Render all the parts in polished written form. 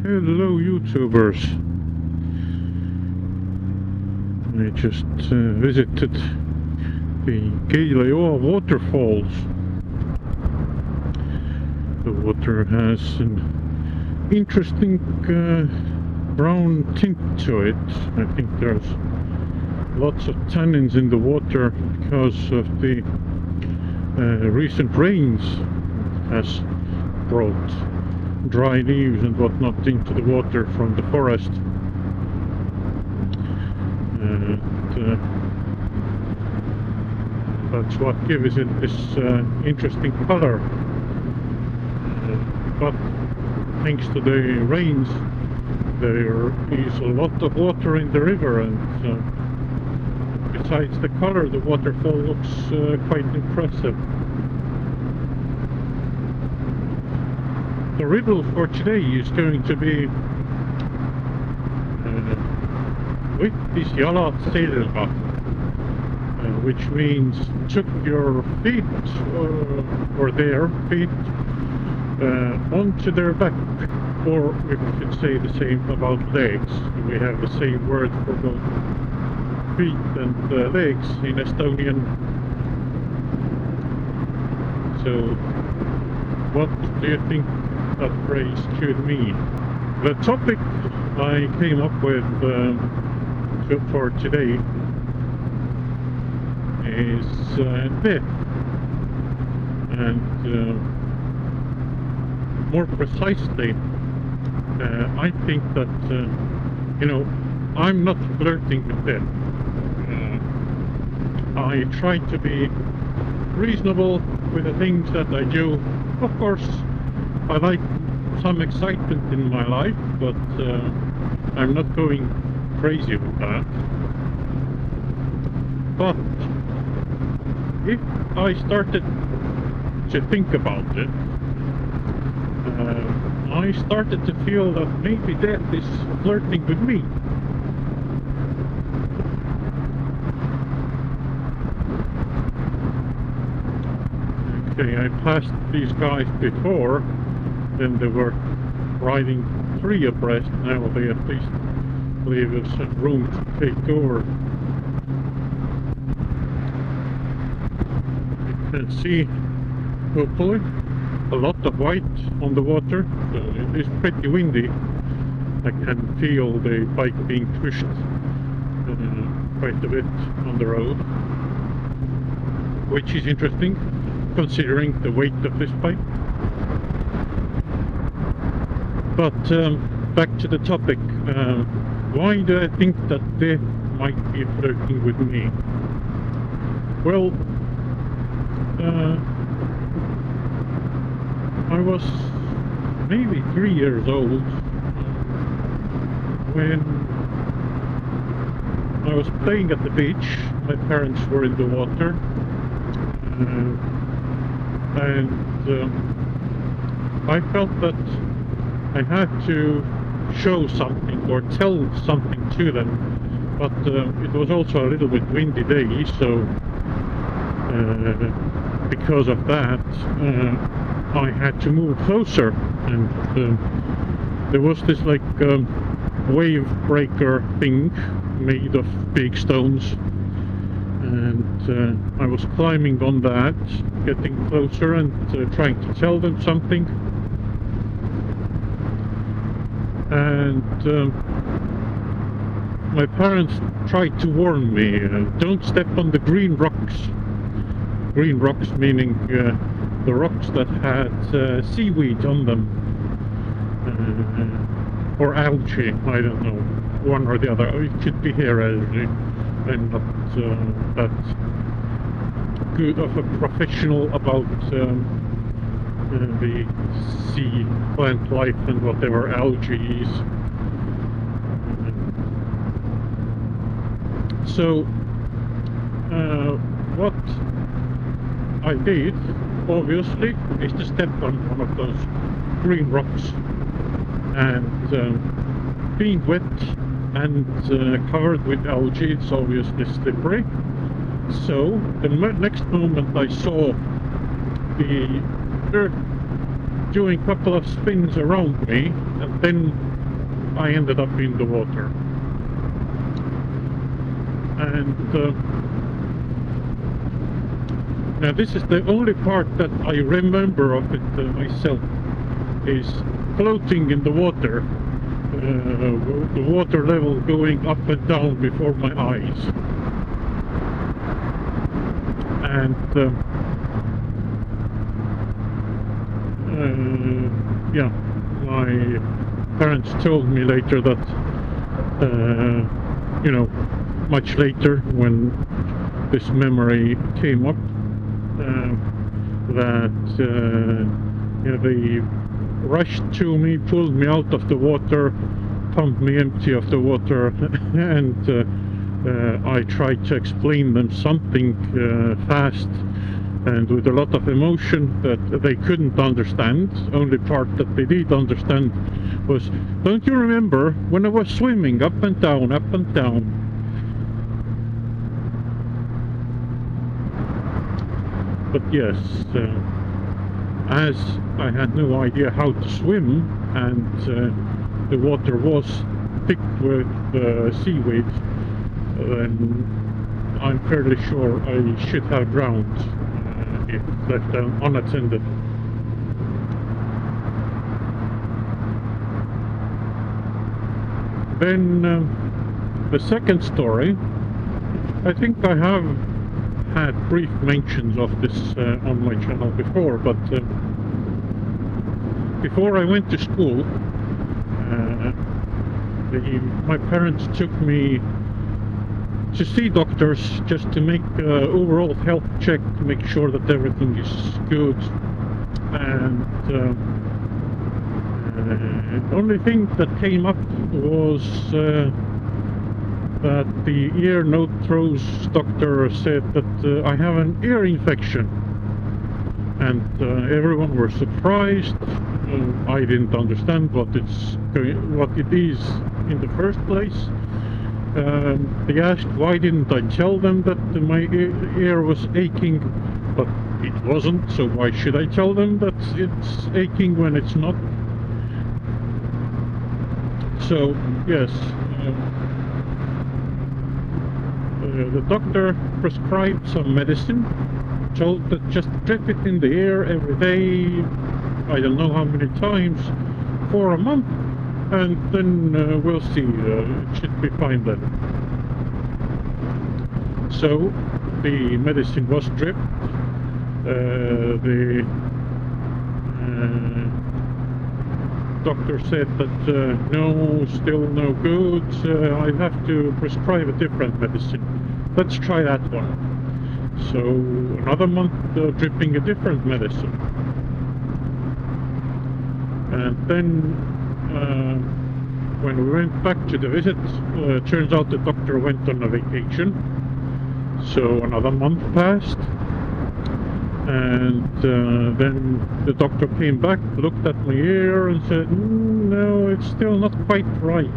Hello YouTubers. I just visited the Kdenlive waterfalls. The water has an interesting brown tint to it. I think there's lots of tannins in the water because of the recent rains. It has brought dry leaves and whatnot into the water from the forest. And that's what gives it this interesting color. But thanks to the rains, there is a lot of water in the river, and besides the color, the waterfall looks quite impressive. The riddle for today is going to be with this Yama which means took your feet or their feet onto their back, or we could say the same about legs. We have the same word for both feet and legs in Estonian. So what do you think that phrase should mean? The topic I came up with for today is death, and more precisely, I think that I'm not flirting with death. I try to be reasonable with the things that I do. Of course, I like some excitement in my life, but I'm not going crazy with that. But if I started to think about it, I started to feel that maybe death is flirting with me. Okay, I passed these guys before. Then they were riding 3 abreast. Now they at least leave us room to take over. You can see, hopefully, a lot of white on the water. So it is pretty windy. I can feel the bike being pushed quite a bit on the road, which is interesting considering the weight of this bike. But back to the topic, why do I think that death might be flirting with me? Well, I was maybe 3 years old when I was playing at the beach. My parents were in the water, and I felt that I had to show something or tell something to them, but it was also a little bit windy day, so because of that I had to move closer, and there was this like wave breaker thing made of big stones, and I was climbing on that, getting closer and trying to tell them something. And my parents tried to warn me, don't step on the green rocks. Green rocks meaning the rocks that had seaweed on them, or algae, I don't know, one or the other. It could be hair algae. I'm not that good of a professional about the sea plant life and whatever algae is. So what I did, obviously, is to step on one of those green rocks, and being wet and covered with algae, it's obviously slippery. So the next moment I saw the earth doing a couple of spins around me, and then I ended up in the water. And now this is the only part that I remember of it myself, is floating in the water, the water level going up and down before my eyes. And yeah, my parents told me later that, you know, much later when this memory came up, that yeah, they rushed to me, pulled me out of the water, pumped me empty of the water, and I tried to explain them something fast and with a lot of emotion that they couldn't understand. Only part that they did understand was, don't you remember when I was swimming up and down, up and down? But yes, as I had no idea how to swim, and the water was thick with seaweed, then I'm fairly sure I should have drowned if left unattended. Then the second story, I think I have had brief mentions of this on my channel before, but before I went to school, my parents took me to see doctors just to make overall health check, to make sure that everything is good. And the only thing that came up was that the ear nose throat doctor said that I have an ear infection, and everyone were surprised. I didn't understand what it is in the first place. They asked why didn't I tell them that my ear was aching, but it wasn't, so why should I tell them that it's aching when it's not? So yes, the doctor prescribed some medicine, told that just drip it in the ear every day, I don't know how many times, for a month, and then we'll see, it should be fine then. So the medicine was dripped, the doctor said that no, still no good, I have to prescribe a different medicine. Let's try that one. So another month dripping a different medicine. And then when we went back to the visit, turns out the doctor went on a vacation. So another month passed. And then the doctor came back, looked at my ear and said, no, it's still not quite right.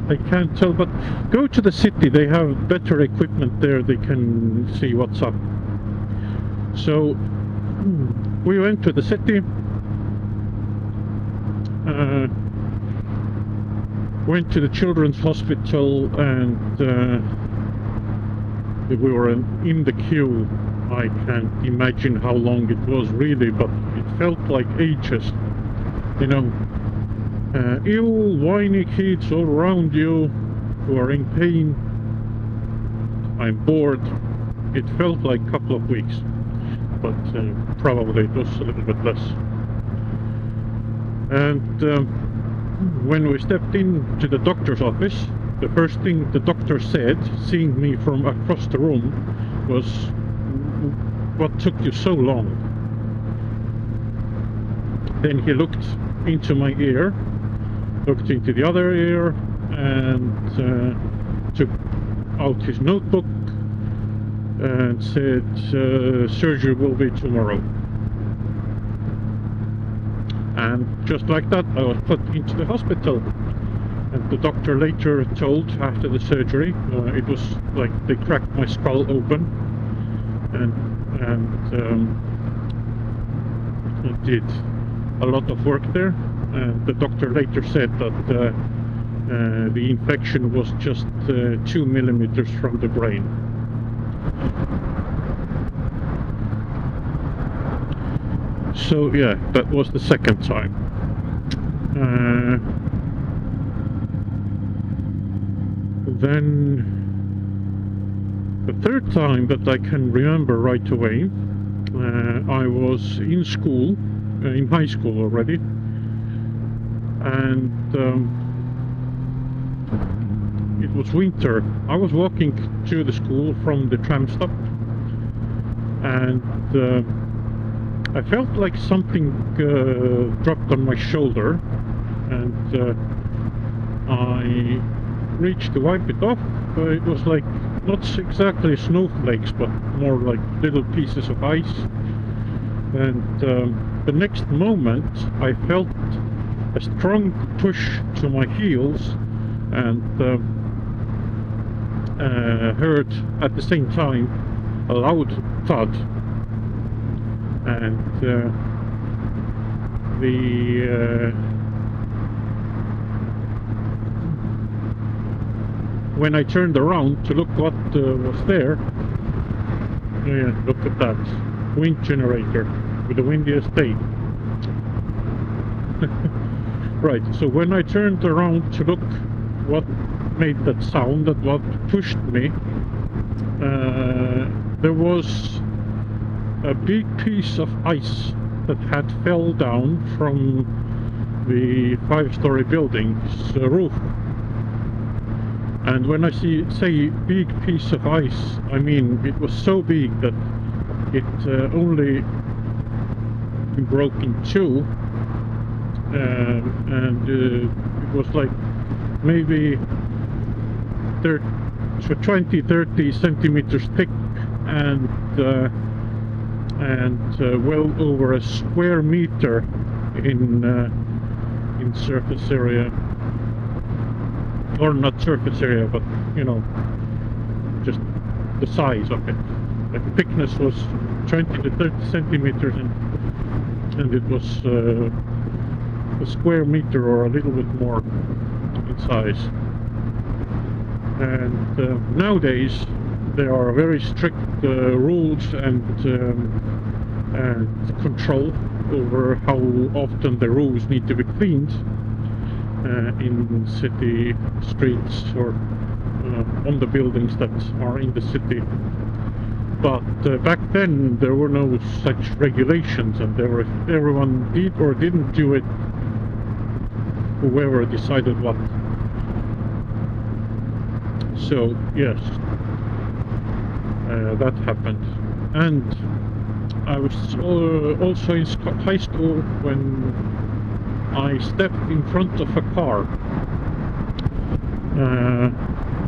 I can't tell, but go to the city, they have better equipment there, they can see what's up. So we went to the city, went to the children's hospital, and we were in the queue. I can't imagine how long it was really, but it felt like ages, you know. Ill, whiny kids all around you who are in pain. I'm bored. It felt like a couple of weeks, but probably it was a little bit less. And when we stepped into the doctor's office, the first thing the doctor said, seeing me from across the room, was, "What took you so long?" Then he looked into my ear, looked into the other ear, and took out his notebook and said, surgery will be tomorrow. And just like that, I was put into the hospital. And the doctor later told, after the surgery, it was like they cracked my skull open and did a lot of work there. And the doctor later said that the infection was just 2 millimeters from the brain. So yeah, that was the second time. Then the third time that I can remember right away, I was in school, in high school already, and it was winter. I was walking to the school from the tram stop, and I felt like something dropped on my shoulder, and I reached to wipe it off. It was like not exactly snowflakes, but more like little pieces of ice. And the next moment I felt a strong push to my heels, and heard at the same time a loud thud, and when I turned around to look what was there, yeah, look at that, wind generator with the windiest day. Right, so when I turned around to look what made that sound, that what pushed me, there was a big piece of ice that had fell down from the 5-story building's roof. And when I say big piece of ice, I mean it was so big that it only broke in two, and it was like maybe 20-30 centimeters thick, and well over a square meter in surface area. Or not surface area, but you know, just the size of it. Like the thickness was 20-30 centimeters, and it was a square meter or a little bit more in size. And nowadays there are very strict rules and control over how often the roofs need to be cleaned in city streets or on the buildings that are in the city. But back then there were no such regulations, and everyone did or didn't do it, whoever decided what. So yes, that happened. And I was also in high school when I stepped in front of a car.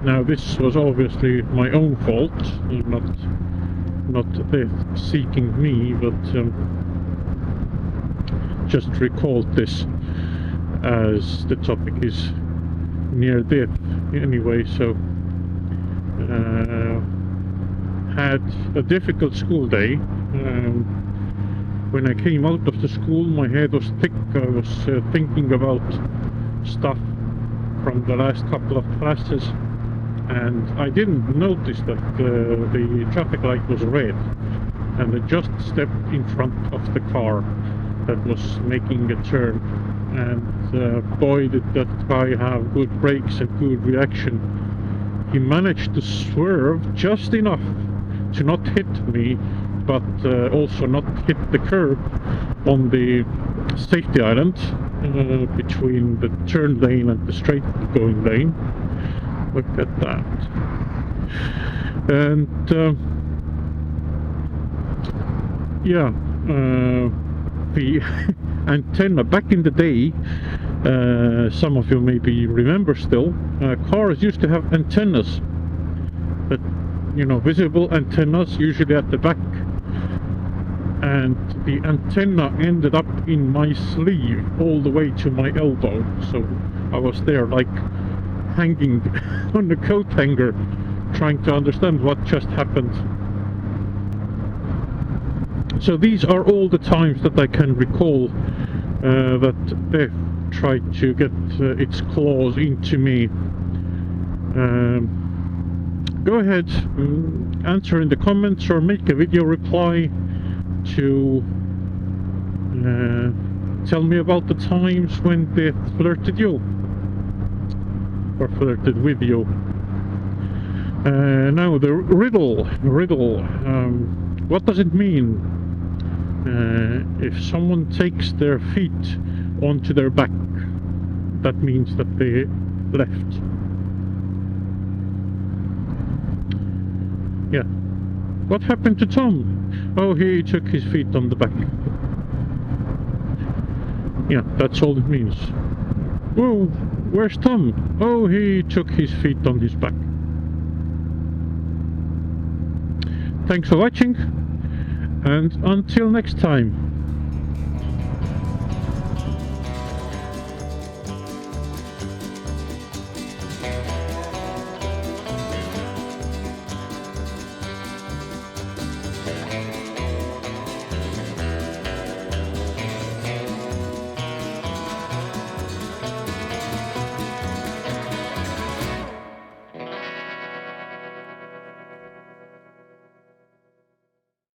Now this was obviously my own fault, not death seeking me, but just recalled this as the topic is near death anyway. So had a difficult school day. When I came out of the school, my head was thick. I was thinking about stuff from the last couple of classes, and I didn't notice that the traffic light was red, and I just stepped in front of the car that was making a turn, and boy did that guy have good brakes and good reaction. He managed to swerve just enough to not hit me, but also not hit the curb on the safety island between the turn lane and the straight going lane. Look at that. And yeah, the antenna back in the day, some of you maybe remember still, cars used to have antennas that, you know, visible antennas, usually at the back, and the antenna ended up in my sleeve all the way to my elbow. So I was there like hanging on the coat hanger, trying to understand what just happened. So these are all the times that I can recall that death tried to get its claws into me. Go ahead, answer in the comments or make a video reply to tell me about the times when they flirted you or flirted with you. Now the riddle. What does it mean if someone takes their feet onto their back? That means that they left. Yeah. What happened to Tom? Oh, he took his feet on the back. Yeah, that's all it means. Whoa, where's Tom? Oh, he took his feet on his back. Thanks for watching, and until next time.